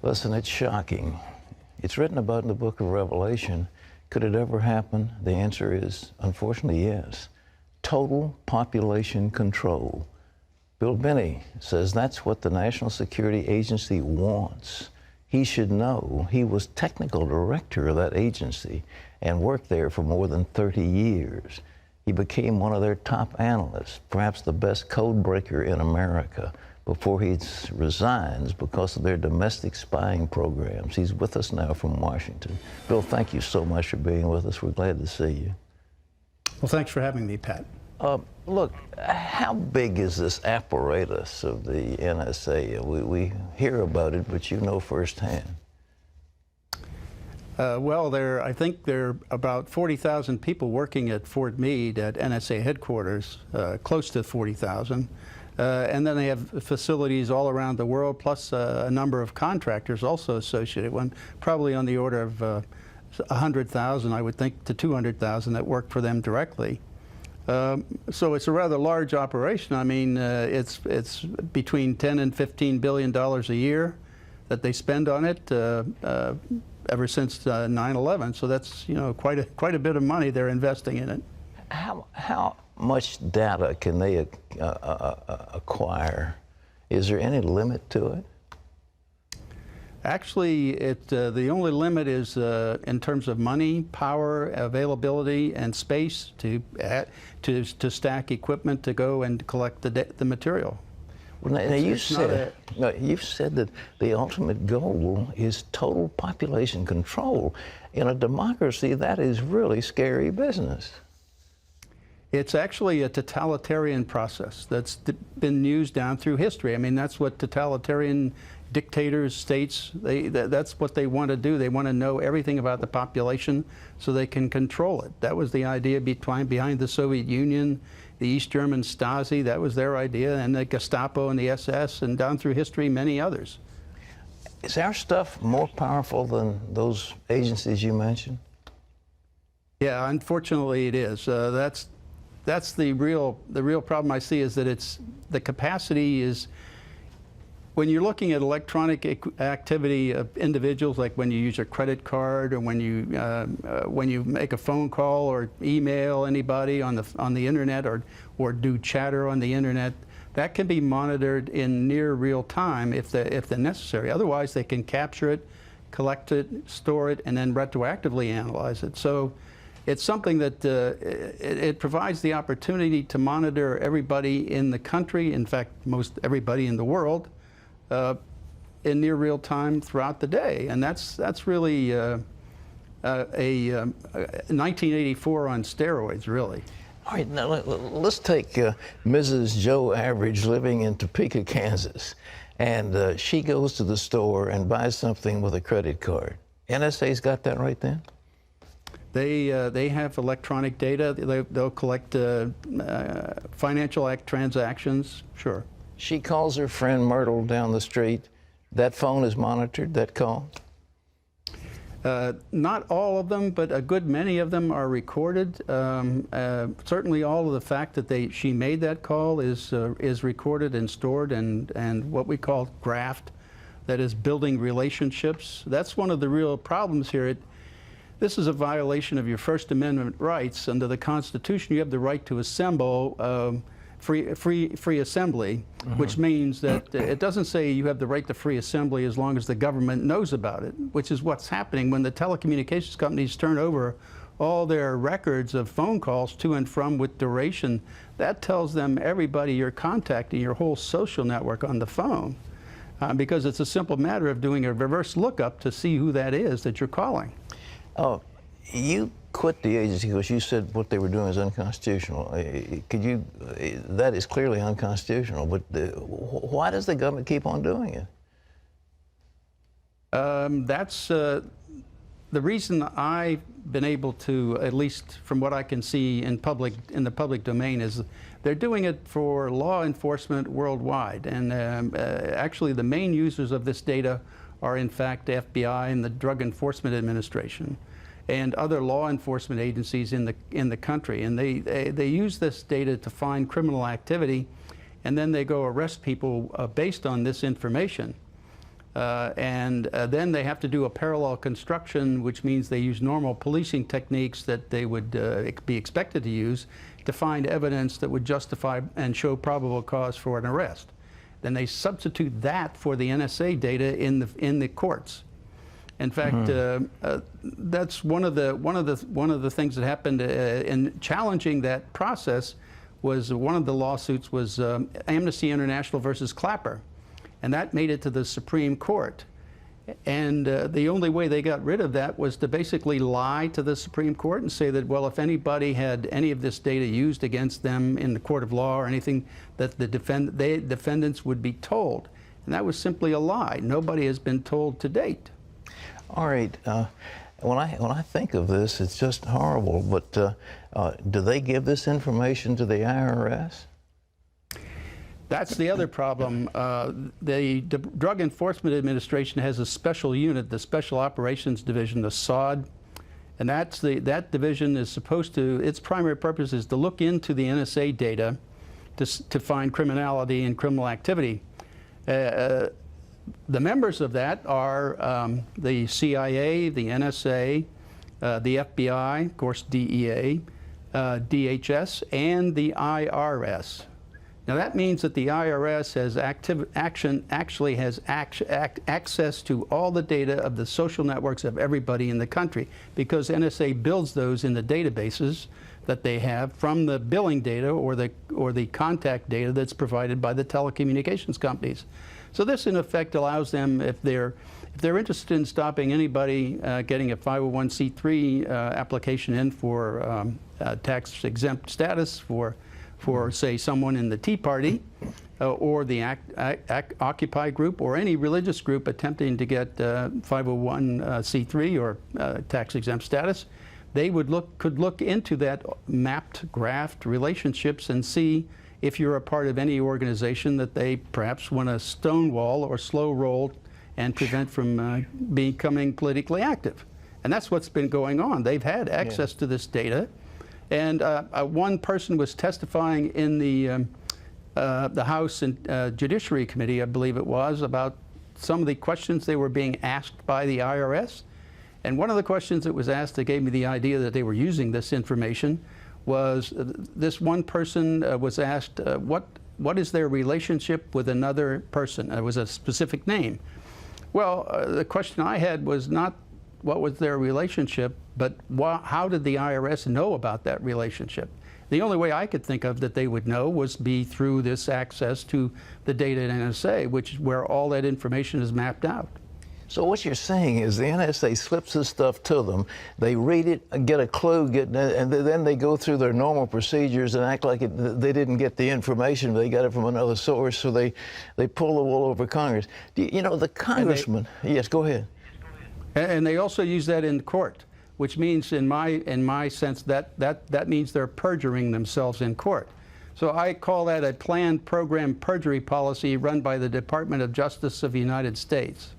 Listen, it's shocking. It's written about in the book of Revelation. Could it ever happen? The answer is, unfortunately, yes. Total population control. Bill Binney says that's what the National Security Agency wants. He should know. He was technical director of that agency and worked there for more than 30 years. He became one of their top analysts, perhaps the best code breaker in America, before he resigns because of their domestic spying programs. He's with us now from Washington. Bill, thank you so much for being with us. We're glad to see you. Well, thanks for having me, Pat. Look, how big is this apparatus of the NSA? We hear about it, but you know firsthand. Well, I think there are about 40,000 people working at Fort Meade at NSA headquarters, close to 40,000. And then they have facilities all around the world, plus a number of contractors also associated, probably on the order of 100,000, I would think, to 200,000 that work for them directly. So it's a rather large operation. I mean, it's between $10 and $15 billion a year that they spend on it ever since 9/11. So that's, you know, quite a bit of money they're investing in it. How much data can they acquire? Is there any limit to it? Actually, the only limit is in terms of money, power, availability, and space to stack equipment to go and collect the material. Well, now you've said that the ultimate goal is total population control. In a democracy, that is really scary business. It's actually a totalitarian process that's been used down through history. I mean, that's what totalitarian dictators, states, that's what they want to do. They want to know everything about the population so they can control it. That was the idea behind the Soviet Union, the East German Stasi. That was their idea, and the Gestapo and the SS, and down through history, many others. Is our stuff more powerful than those agencies you mentioned? Yeah, unfortunately it is. That's the real problem I see, is that the capacity is, when you're looking at electronic activity of individuals, like when you use your credit card, or when you make a phone call or email anybody on the internet, or do chatter on the internet, that can be monitored in near real time if they're necessary. Otherwise, they can capture it, collect it, store it, and then retroactively analyze it. So it's something that it provides the opportunity to monitor everybody in the country, in fact, most everybody in the world, in near real time throughout the day. And that's really a 1984 on steroids, really. All right, now let's take Mrs. Joe Average living in Topeka, Kansas, and she goes to the store and buys something with a credit card. NSA's got that right then? They have electronic data. They'll collect financial transactions, sure. She calls her friend Myrtle down the street. That phone is monitored, that call? Not all of them, but a good many of them are recorded. Certainly all of the fact that she made that call is recorded and stored, and what we call graphed, that is building relationships. That's one of the real problems here. This is a violation of your First Amendment rights. Under the Constitution, you have the right to assemble, free assembly, which means that it doesn't say you have the right to free assembly as long as the government knows about it, which is what's happening when the telecommunications companies turn over all their records of phone calls to and from with duration. That tells them everybody you're contacting, your whole social network on the phone, because it's a simple matter of doing a reverse lookup to see who that is that you're calling. Oh, you quit the agency because you said what they were doing is unconstitutional. That is clearly unconstitutional, but why does the government keep on doing it? That's the reason I've been able to, at least from what I can see in the public domain, is they're doing it for law enforcement worldwide. And actually the main users of this data are in fact the FBI and the Drug Enforcement Administration and other law enforcement agencies in the country. And they use this data to find criminal activity, and then they go arrest people based on this information. Then they have to do a parallel construction, which means they use normal policing techniques that they would be expected to use to find evidence that would justify and show probable cause for an arrest. Then they substitute that for the NSA data in the courts. In fact, that's one of the things that happened in challenging that process. Was one of the lawsuits was Amnesty International versus Clapper, and that made it to the Supreme Court. And the only way they got rid of that was to basically lie to the Supreme Court and say that, well, if anybody had any of this data used against them in the court of law or anything, that the defendants would be told. And that was simply a lie. Nobody has been told to date. All right. When I think of this, it's just horrible. But do they give this information to the IRS? That's the other problem. The Drug Enforcement Administration has a special unit, the Special Operations Division, the SOD, and that division is supposed to, its primary purpose is to look into the NSA data to find criminality and criminal activity. The members of that are the CIA, the NSA, the FBI, of course DEA, DHS, and the IRS. Now that means that the IRS has actually has access to all the data of the social networks of everybody in the country, because NSA builds those in the databases that they have from the billing data or the contact data that's provided by the telecommunications companies. So this, in effect, allows them, if they're interested in stopping anybody getting a 501c3 application in for tax-exempt status for, say, someone in the Tea Party or the Occupy group or any religious group attempting to get 501c3 or tax-exempt status, they could look into that mapped, graphed relationships and see if you're a part of any organization that they perhaps want to stonewall or slow roll and prevent from becoming politically active. And that's what's been going on. They've had access to this data. And one person was testifying in the House and Judiciary Committee, I believe it was, about some of the questions they were being asked by the IRS. And one of the questions that was asked that gave me the idea that they were using this information was this one person was asked, what is their relationship with another person? It was a specific name. Well, the question I had was not what was their relationship, but how did the IRS know about that relationship? The only way I could think of that they would know was be through this access to the data in NSA, which is where all that information is mapped out. So what you're saying is the NSA slips this stuff to them, they read it, get a clue, and then they go through their normal procedures and act like they didn't get the information, they got it from another source, so they pull the wool over Congress. You know, the congressman, yes, go ahead. And they also use that in court, which means, in my sense, that means they're perjuring themselves in court. So I call that a planned program perjury policy run by the Department of Justice of the United States.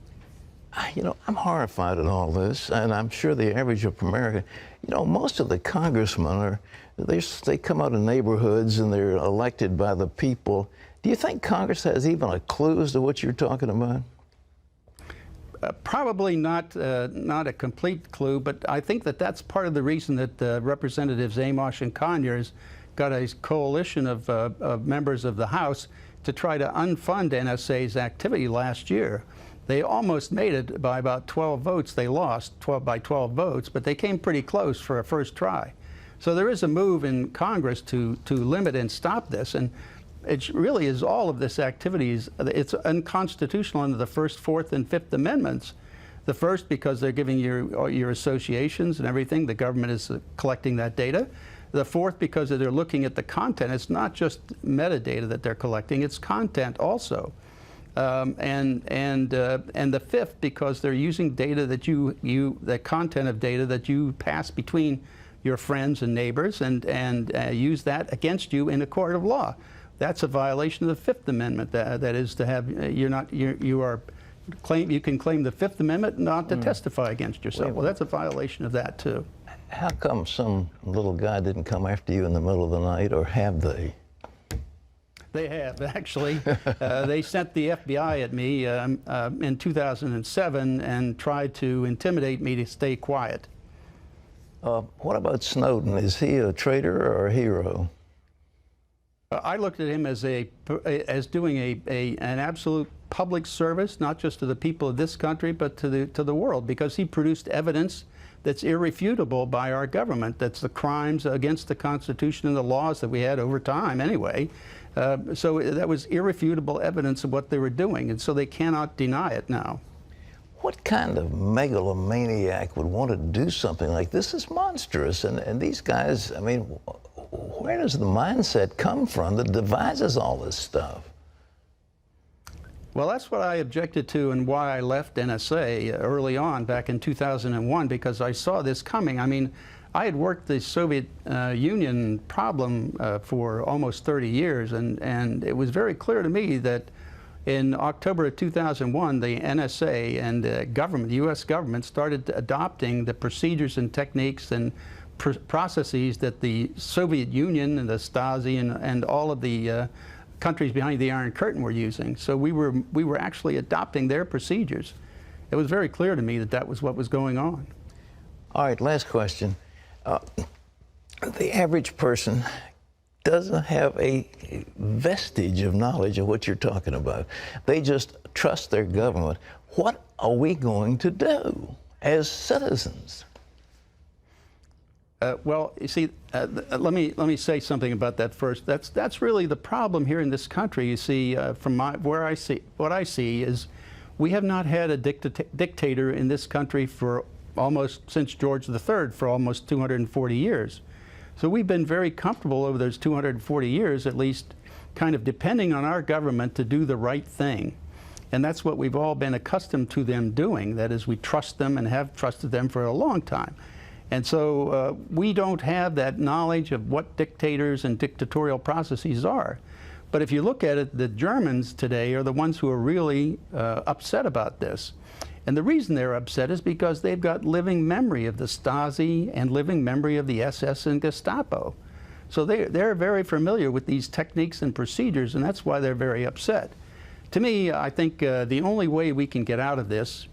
You know, I'm horrified at all this, and I'm sure the average of America, you know, most of the congressmen they come out of neighborhoods and they're elected by the people. Do you think Congress has even a clue as to what you're talking about? Probably not a complete clue, but I think that's part of the reason that Representatives Amos and Conyers got a coalition of members of the House to try to unfund NSA's activity last year. They almost made it by about 12 votes. They lost by 12 votes, but they came pretty close for a first try. So there is a move in Congress to limit and stop this, and it really is all of this activities. It's unconstitutional under the First, Fourth, and Fifth Amendments. The first, because they're giving your associations and everything. The government is collecting that data. The fourth, because they're looking at the content. It's not just metadata that they're collecting; it's content also. And the fifth, because they're using data that the content of data that you pass between your friends and neighbors, and use that against you in a court of law. That's a violation of the Fifth Amendment. That is to have you can claim the Fifth Amendment not to testify against yourself. Well, that's a violation of that too. How come some little guy didn't come after you in the middle of the night, or have they? They have, actually. They sent the FBI at me in 2007 and tried to intimidate me to stay quiet. What about Snowden? Is he a traitor or a hero? I looked at him as doing an absolute public service, not just to the people of this country, but to the world, because he produced evidence that's irrefutable by our government. That's the crimes against the Constitution and the laws that we had over time anyway. So that was irrefutable evidence of what they were doing, and so they cannot deny it now. What kind of megalomaniac would want to do something like this? Is monstrous, and these guys, I mean, where does the mindset come from that devises all this stuff? Well, that's what I objected to and why I left NSA early on back in 2001, because I saw this coming. I mean, I had worked the Soviet Union problem for almost 30 years, and it was very clear to me that in October of 2001, the NSA and the government, the U.S. government, started adopting the procedures and techniques and processes that the Soviet Union and the Stasi and all of the countries behind the Iron Curtain were using. So we were actually adopting their procedures. It was very clear to me that that was what was going on. All right, last question. The average person doesn't have a vestige of knowledge of what you're talking about. They just trust their government. What are we going to do as citizens? Well, you see, let me say something about that first. That's really the problem here in this country. You see, from what I see is we have not had a dictator in this country for almost since George III, for almost 240 years. So we've been very comfortable over those 240 years, at least, kind of depending on our government to do the right thing. And that's what we've all been accustomed to them doing. That is, we trust them and have trusted them for a long time. And so we don't have that knowledge of what dictators and dictatorial processes are. But if you look at it, the Germans today are the ones who are really upset about this. And the reason they're upset is because they've got living memory of the Stasi and living memory of the SS and Gestapo. So they're very familiar with these techniques and procedures, and that's why they're very upset. To me, I think the only way we can get out of this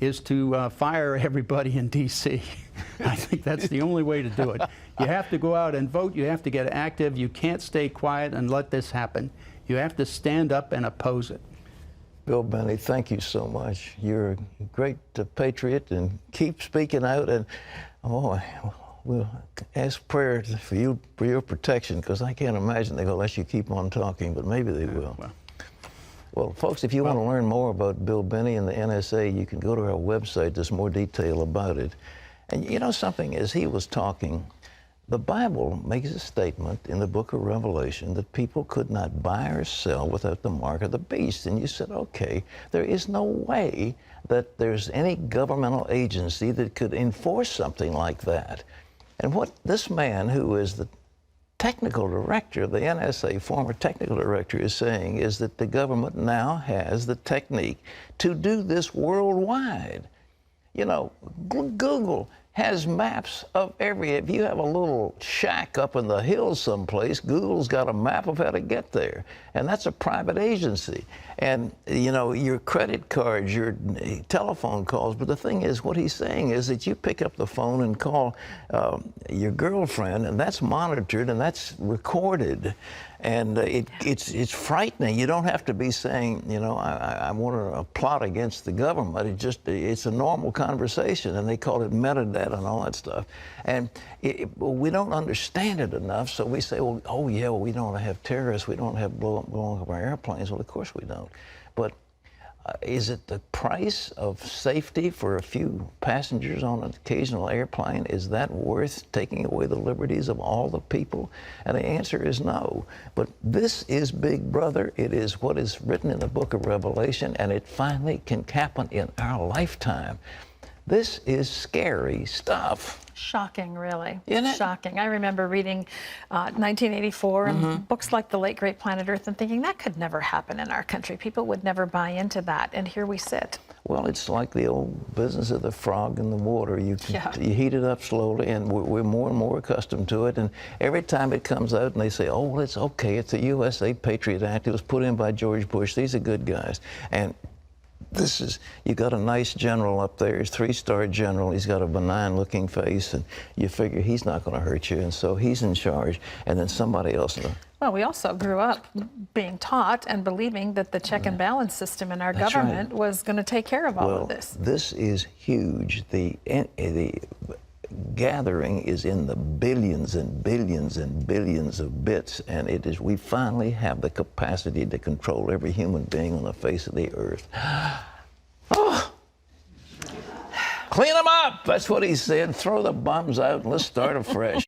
is to fire everybody in D.C. I think that's the only way to do it. You have to go out and vote. You have to get active. You can't stay quiet and let this happen. You have to stand up and oppose it. Bill Binney, thank you so much. You're a great patriot, and keep speaking out. And oh, we'll ask prayer for you, for your protection, because I can't imagine they're going to let you keep on talking, but maybe they will. Well, folks, if you want to learn more about Bill Binney and the NSA, you can go to our website. There's more detail about it. And you know something, as he was talking, the Bible makes a statement in the book of Revelation that people could not buy or sell without the mark of the beast. And you said, okay, there is no way that there's any governmental agency that could enforce something like that. And what this man, who is the technical director of the NSA, former technical director, is saying is that the government now has the technique to do this worldwide. You know, Google has maps of if you have a little shack up in the hills someplace, Google's got a map of how to get there. And that's a private agency. And, you know, your credit cards, your telephone calls. But the thing is, what he's saying is that you pick up the phone and call your girlfriend, and that's monitored and that's recorded. And it's frightening. You don't have to be saying, you know, I want to plot against the government. It's a normal conversation, and they call it metadata and all that stuff. And we don't understand it enough, so we say, well, oh yeah, well, we don't want to have terrorists. We don't want to have blowing up our airplanes. Well, of course we don't. But is it the price of safety for a few passengers on an occasional airplane? Is that worth taking away the liberties of all the people? And the answer is no. But this is Big Brother. It is what is written in the book of Revelation, and it finally can happen in our lifetime. This is scary stuff. Shocking, really. Isn't it? Shocking. I remember reading 1984 and books like The Late Great Planet Earth and thinking that could never happen in our country. People would never buy into that, and here we sit. Well, it's like the old business of the frog in the water. You heat it up slowly, and we're more and more accustomed to it. And every time it comes out and they say, oh, well, it's okay, it's the USA Patriot Act, it was put in by George Bush, these are good guys. And this is, you got a nice general up there, he's a 3-star general, he's got a benign looking face, and you figure he's not going to hurt you, and so he's in charge, and then somebody else. Well, we also grew up being taught and believing that the check and balance system in our government was going to take care of all of this. This is huge. The gathering is in the billions and billions and billions of bits, and it is, we finally have the capacity to control every human being on the face of the earth. Oh. Clean them up, that's what he said. Throw the bombs out and let's start afresh.